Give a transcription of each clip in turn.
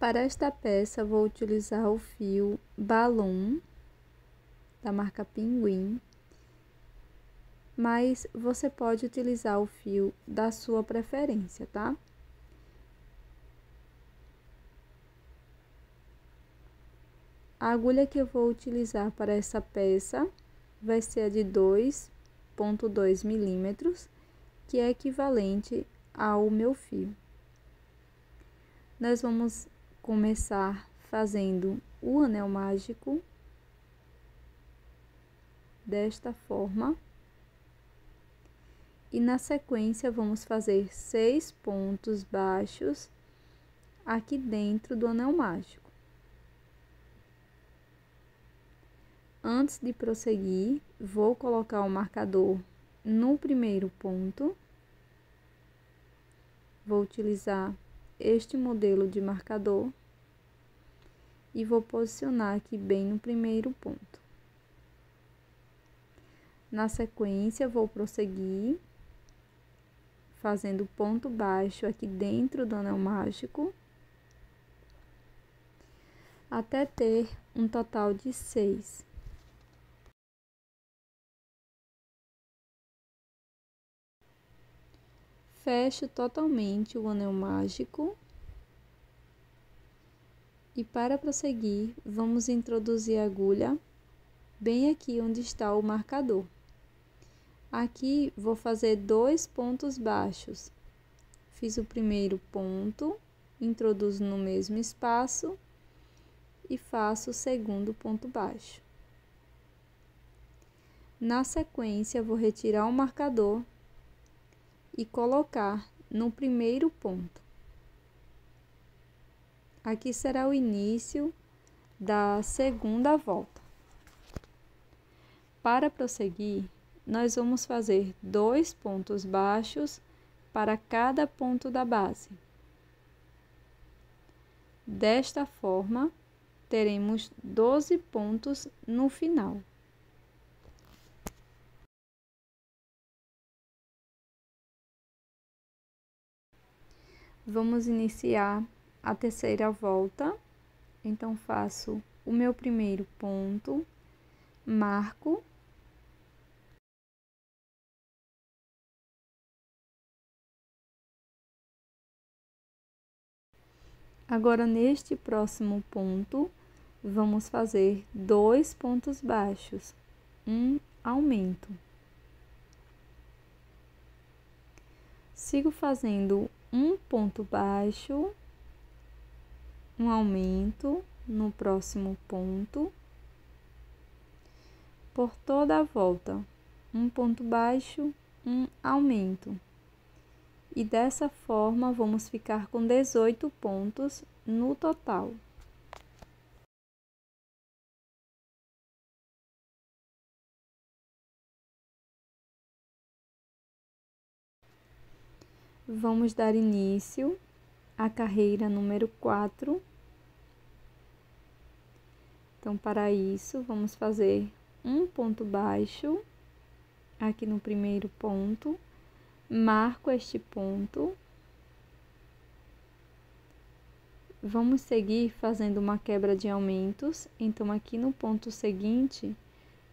Para esta peça, vou utilizar o fio Balloon, da marca Pinguim, mas você pode utilizar o fio da sua preferência, tá? A agulha que eu vou utilizar para essa peça vai ser a de 2,2 milímetros, que é equivalente ao meu fio. Nós vamos começar fazendo o anel mágico desta forma. E na sequência, vamos fazer 6 pontos baixos aqui dentro do anel mágico. Antes de prosseguir, vou colocar o marcador no primeiro ponto. Vou utilizar este modelo de marcador e vou posicionar aqui bem no primeiro ponto. Na sequência, vou prosseguir fazendo ponto baixo aqui dentro do anel mágico, até ter um total de 6. Fecho totalmente o anel mágico. E para prosseguir, vamos introduzir a agulha bem aqui onde está o marcador. Aqui vou fazer 2 pontos baixos. Fiz o primeiro ponto, introduzo no mesmo espaço e faço o segundo ponto baixo. Na sequência, vou retirar o marcador e colocar no primeiro ponto. Aqui será o início da segunda volta. Para prosseguir, nós vamos fazer 2 pontos baixos para cada ponto da base. Desta forma, teremos 12 pontos no final. Vamos iniciar a terceira volta. Então, faço o meu primeiro ponto, marco. Agora, neste próximo ponto, vamos fazer 2 pontos baixos, um aumento. Sigo fazendo um ponto baixo, um aumento no próximo ponto. Por toda a volta, um ponto baixo, um aumento. E dessa forma, vamos ficar com 18 pontos no total. Vamos dar início à carreira número 4. Então, para isso, vamos fazer um ponto baixo aqui no primeiro ponto, marco este ponto. Vamos seguir fazendo uma quebra de aumentos, então aqui no ponto seguinte,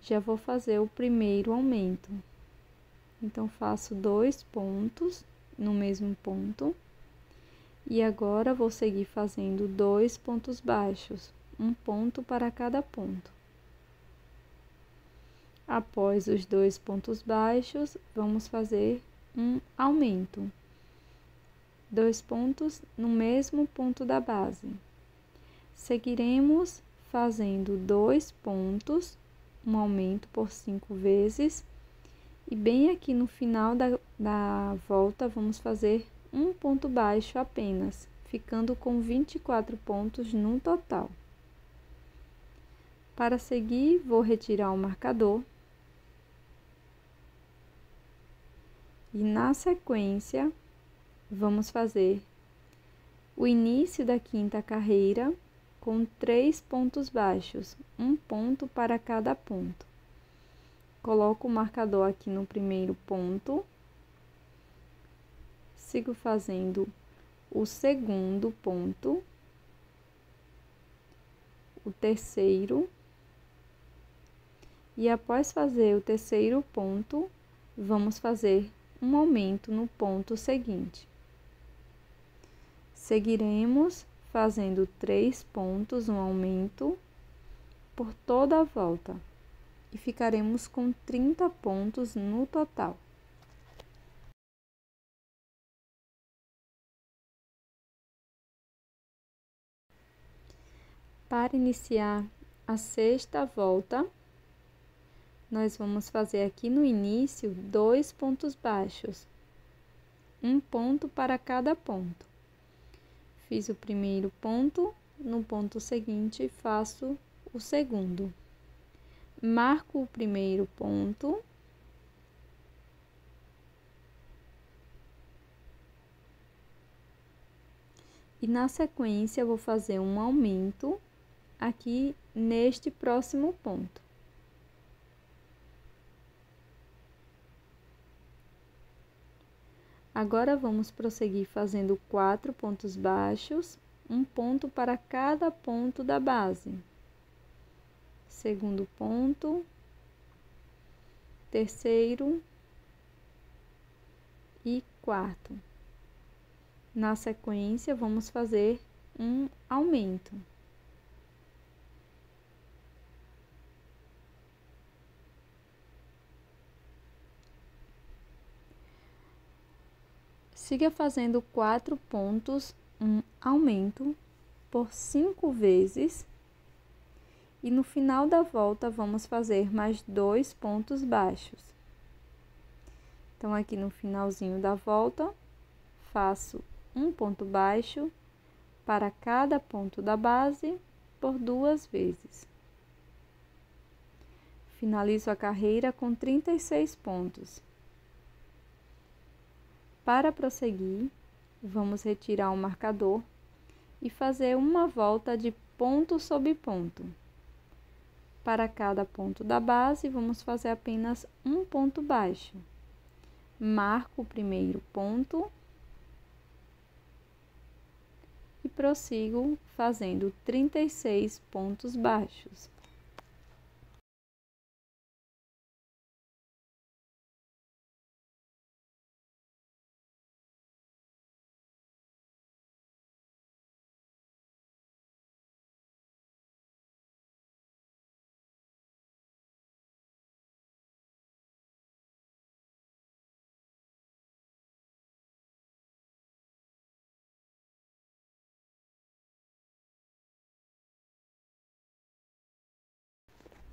já vou fazer o primeiro aumento. Então, faço 2 pontos no mesmo ponto, e agora vou seguir fazendo 2 pontos baixos, um ponto para cada ponto. Após os 2 pontos baixos, vamos fazer um aumento. 2 pontos no mesmo ponto da base. Seguiremos fazendo 2 pontos, um aumento por 5 vezes. E bem aqui no final da volta, vamos fazer um ponto baixo apenas, ficando com 24 pontos no total. Para seguir, vou retirar o marcador. E na sequência, vamos fazer o início da quinta carreira com 3 pontos baixos, um ponto para cada ponto. Coloco o marcador aqui no primeiro ponto, sigo fazendo o segundo ponto, o terceiro. E após fazer o terceiro ponto, vamos fazer um aumento no ponto seguinte. Seguiremos fazendo 3 pontos, um aumento por toda a volta. E ficaremos com 30 pontos no total. Para iniciar a sexta volta, nós vamos fazer aqui no início 2 pontos baixos, um ponto para cada ponto. Fiz o primeiro ponto, no ponto seguinte faço o segundo. Marco o primeiro ponto. E na sequência, vou fazer um aumento aqui neste próximo ponto. Agora, vamos prosseguir fazendo 4 pontos baixos, um ponto para cada ponto da base. Segundo ponto, terceiro e quarto. Na sequência, vamos fazer um aumento. Siga fazendo 4 pontos, um aumento por 5 vezes. E no final da volta, vamos fazer mais 2 pontos baixos. Então, aqui no finalzinho da volta, faço um ponto baixo para cada ponto da base por 2 vezes. Finalizo a carreira com 36 pontos. Para prosseguir, vamos retirar o marcador e fazer uma volta de ponto sobre ponto. Para cada ponto da base, vamos fazer apenas um ponto baixo. Marco o primeiro ponto e prossigo fazendo 36 pontos baixos.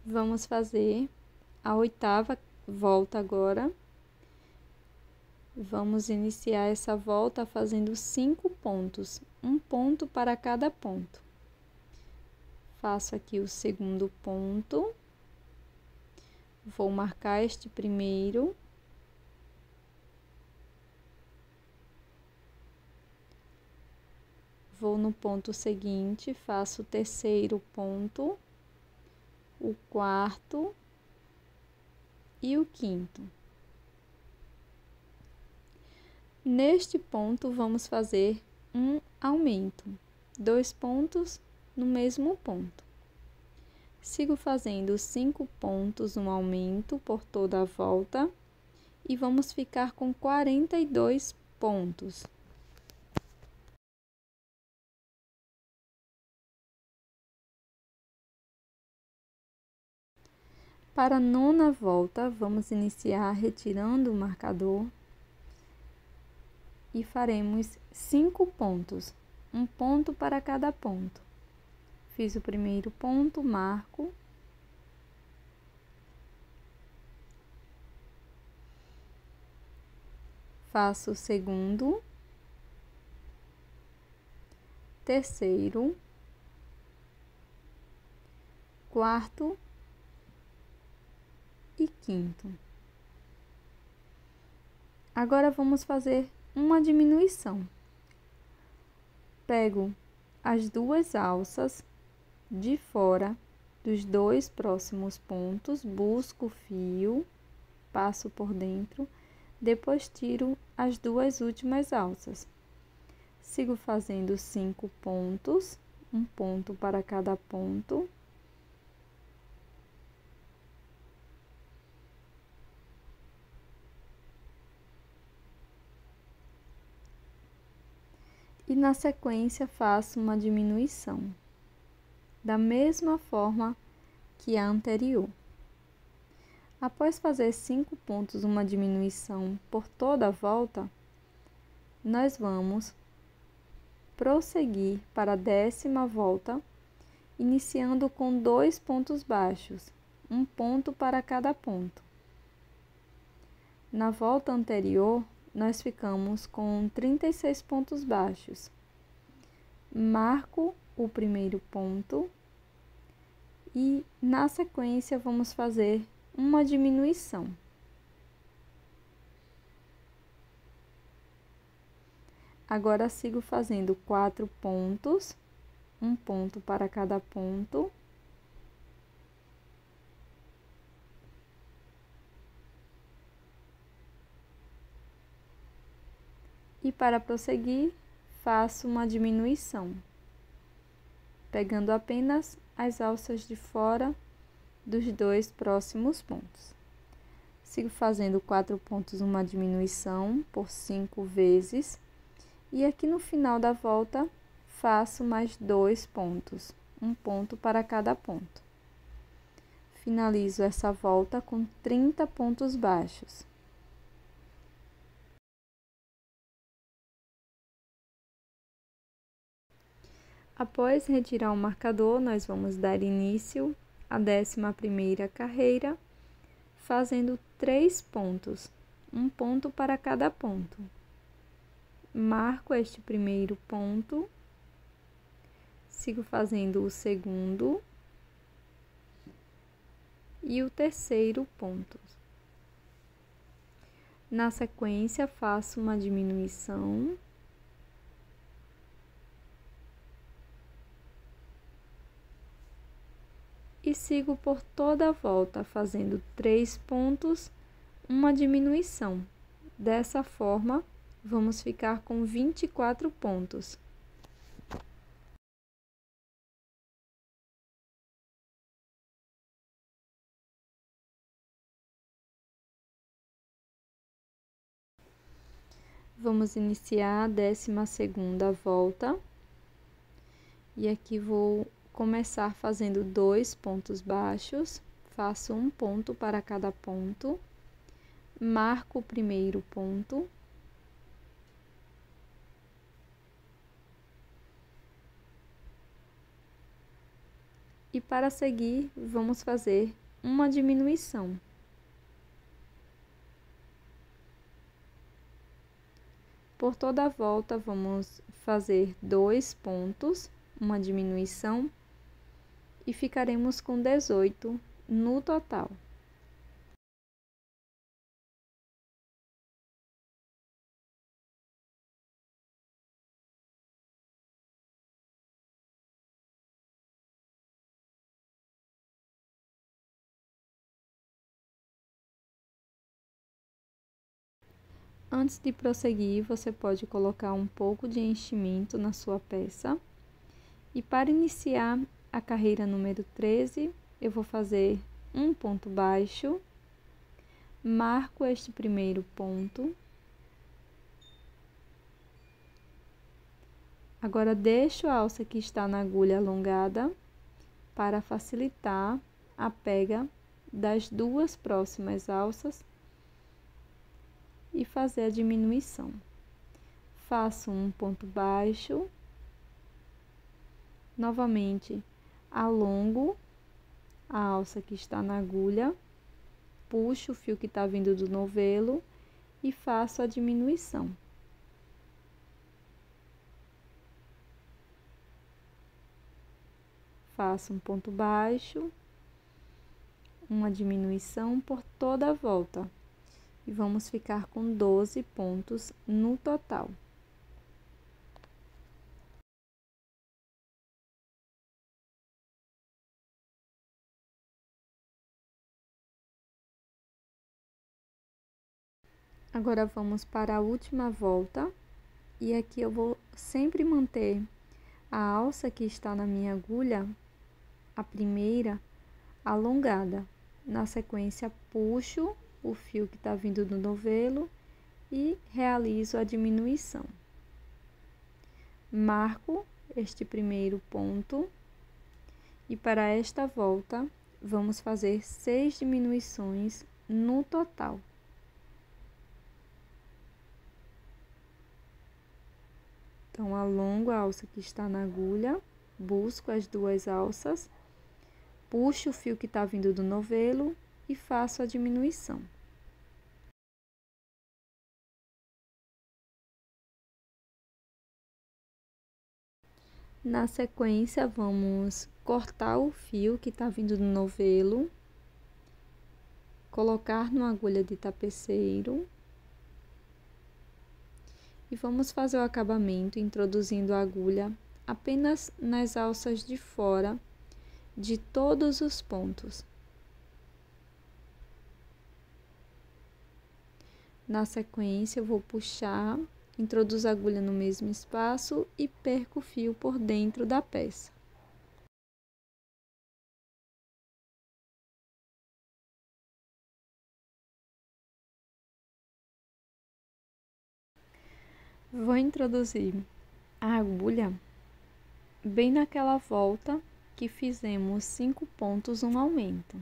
Vamos fazer a 8ª volta agora. Vamos iniciar essa volta fazendo 5 pontos, um ponto para cada ponto. Faço aqui o segundo ponto. Vou marcar este primeiro. Vou no ponto seguinte, faço o terceiro ponto, o quarto e o quinto. Neste ponto, vamos fazer um aumento, 2 pontos no mesmo ponto. Sigo fazendo 5 pontos, um aumento por toda a volta e vamos ficar com 42 pontos. Para a 9ª volta, vamos iniciar retirando o marcador e faremos 5 pontos, um ponto para cada ponto. Fiz o primeiro ponto, marco. Faço o segundo, terceiro, quarto e quinto. Agora vamos fazer uma diminuição. Pego as 2 alças de fora dos 2 próximos pontos, busco o fio, passo por dentro, depois tiro as 2 últimas alças. Sigo fazendo 5 pontos, um ponto para cada ponto. E na sequência faço uma diminuição, da mesma forma que a anterior. Após fazer 5 pontos uma diminuição por toda a volta, nós vamos prosseguir para a 10ª volta, iniciando com 2 pontos baixos, um ponto para cada ponto. Na volta anterior, nós ficamos com 36 pontos baixos. Marco o primeiro ponto e, na sequência, vamos fazer uma diminuição. Agora, sigo fazendo 4 pontos, um ponto para cada ponto. E para prosseguir, faço uma diminuição, pegando apenas as alças de fora dos 2 próximos pontos. Sigo fazendo 4 pontos uma diminuição por 5 vezes. E aqui no final da volta, faço mais 2 pontos, um ponto para cada ponto. Finalizo essa volta com 30 pontos baixos. Após retirar o marcador, nós vamos dar início à 11ª carreira, fazendo 3 pontos, um ponto para cada ponto. Marco este primeiro ponto, sigo fazendo o segundo e o terceiro ponto. Na sequência, faço uma diminuição. E sigo por toda a volta, fazendo 3 pontos, uma diminuição. Dessa forma, vamos ficar com 24 pontos. Vamos iniciar a 12ª volta. E aqui vou começar fazendo 2 pontos baixos, faço um ponto para cada ponto, marco o primeiro ponto, e para seguir vamos fazer uma diminuição. Por toda a volta vamos fazer 2 pontos, uma diminuição, e ficaremos com 18 no total. Antes de prosseguir, você pode colocar um pouco de enchimento na sua peça. E para iniciar a carreira número 13, eu vou fazer um ponto baixo, marco este primeiro ponto. Agora, deixo a alça que está na agulha alongada para facilitar a pega das 2 próximas alças e fazer a diminuição. Faço um ponto baixo, novamente alongo a alça que está na agulha, puxo o fio que está vindo do novelo e faço a diminuição. Faço um ponto baixo, uma diminuição por toda a volta. E vamos ficar com 12 pontos no total. Agora vamos para a última volta. E aqui eu vou sempre manter a alça que está na minha agulha, a primeira, alongada. Na sequência, puxo o fio que está vindo do novelo e realizo a diminuição. Marco este primeiro ponto e para esta volta vamos fazer 6 diminuições no total. Então, alongo a alça que está na agulha, busco as 2 alças, puxo o fio que está vindo do novelo e faço a diminuição. Na sequência, vamos cortar o fio que está vindo do novelo, colocar numa agulha de tapeceiro e vamos fazer o acabamento introduzindo a agulha apenas nas alças de fora de todos os pontos. Na sequência, eu vou puxar, introduzo a agulha no mesmo espaço e perco o fio por dentro da peça. Vou introduzir a agulha bem naquela volta que fizemos 5 pontos, um aumento.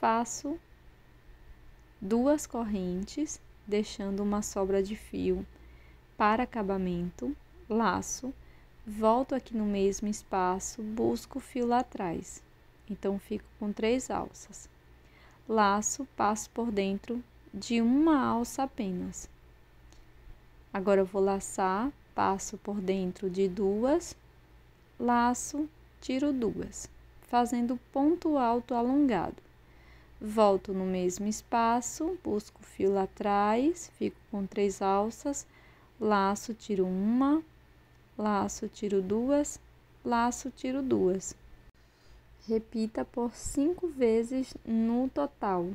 Faço 2 correntes, deixando uma sobra de fio para acabamento, laço, volto aqui no mesmo espaço, busco o fio lá atrás. Então, fico com 3 alças. Laço, passo por dentro de uma alça apenas. Agora, eu vou laçar, passo por dentro de 2, laço, tiro 2, fazendo ponto alto alongado. Volto no mesmo espaço, busco o fio lá atrás, fico com 3 alças, laço, tiro 1, laço, tiro 2, laço, tiro 2. Repita por 5 vezes no total.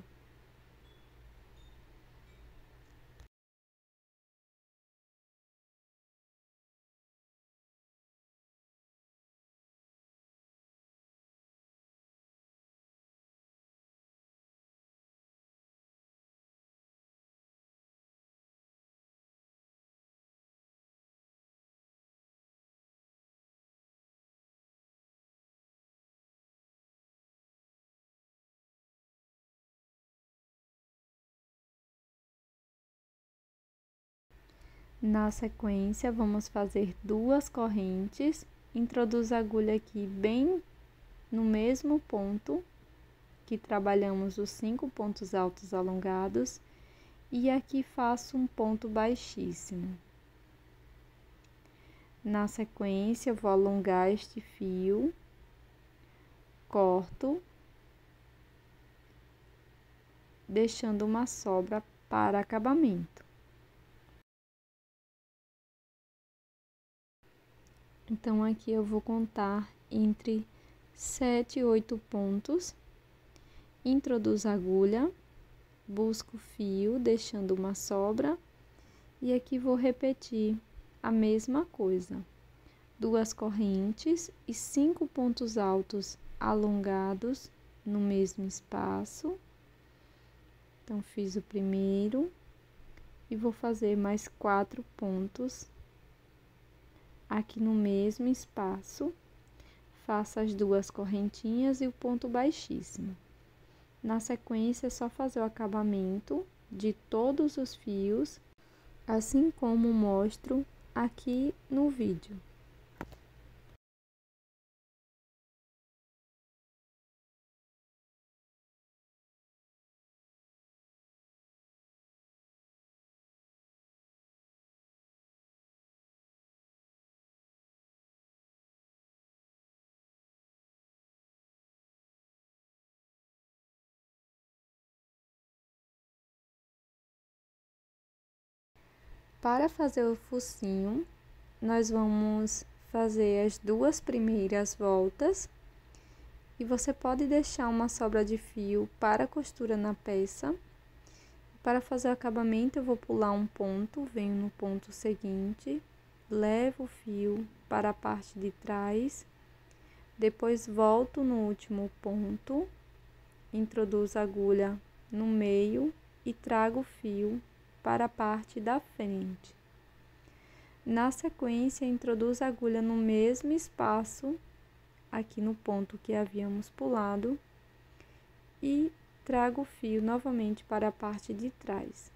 Na sequência, vamos fazer 2 correntes, introduzo a agulha aqui bem no mesmo ponto que trabalhamos os 5 pontos altos alongados e aqui faço um ponto baixíssimo. Na sequência, vou alongar este fio, corto, deixando uma sobra para acabamento. Então, aqui eu vou contar entre 7 e 8 pontos, introduzo a agulha, busco o fio, deixando uma sobra, e aqui vou repetir a mesma coisa. 2 correntes e 5 pontos altos alongados no mesmo espaço. Então, fiz o primeiro e vou fazer mais 4 pontos aqui no mesmo espaço, faço as 2 correntinhas e o ponto baixíssimo. Na sequência, é só fazer o acabamento de todos os fios, assim como mostro aqui no vídeo. Para fazer o focinho, nós vamos fazer as 2 primeiras voltas e você pode deixar uma sobra de fio para costura na peça. Para fazer o acabamento, eu vou pular um ponto, venho no ponto seguinte, levo o fio para a parte de trás, depois volto no último ponto, introduzo a agulha no meio e trago o fio para a parte da frente. Na sequência, introduzo a agulha no mesmo espaço, aqui no ponto que havíamos pulado, e trago o fio novamente para a parte de trás.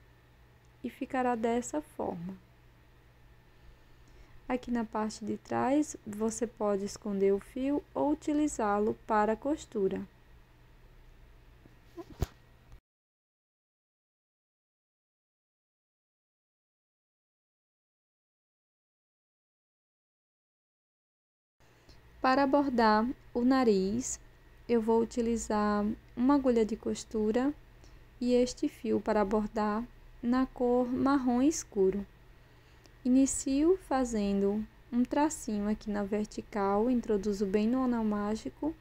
E ficará dessa forma. Aqui na parte de trás, você pode esconder o fio ou utilizá-lo para a costura. Para bordar o nariz, eu vou utilizar uma agulha de costura e este fio para bordar na cor marrom escuro. Inicio fazendo um tracinho aqui na vertical, introduzo bem no anel mágico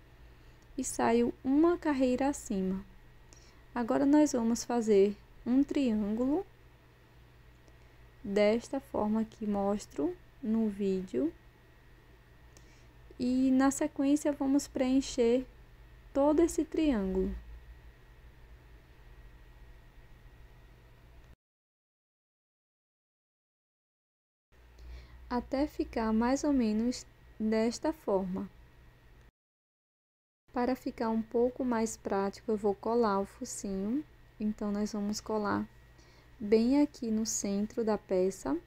e saio uma carreira acima. Agora nós vamos fazer um triângulo desta forma que mostro no vídeo. E na sequência vamos preencher todo esse triângulo. Até ficar mais ou menos desta forma. Para ficar um pouco mais prático, eu vou colar o focinho. Então, nós vamos colar bem aqui no centro da peça,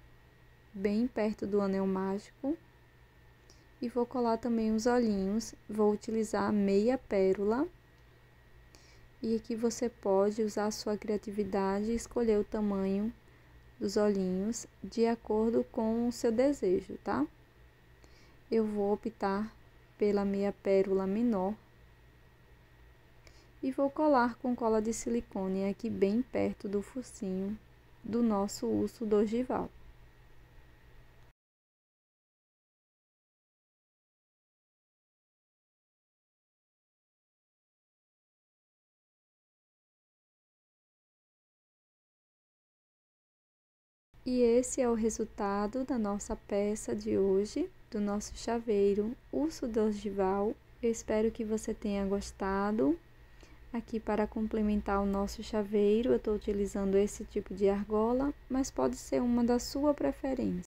bem perto do anel mágico. E vou colar também os olhinhos. Vou utilizar meia pérola. E aqui você pode usar a sua criatividade e escolher o tamanho dos olhinhos de acordo com o seu desejo, tá? Eu vou optar pela meia pérola menor e vou colar com cola de silicone aqui bem perto do focinho do nosso urso do ogival. E esse é o resultado da nossa peça de hoje, do nosso chaveiro Urso do Ogival. Eu espero que você tenha gostado. Aqui para complementar o nosso chaveiro, eu estou utilizando esse tipo de argola, mas pode ser uma da sua preferência.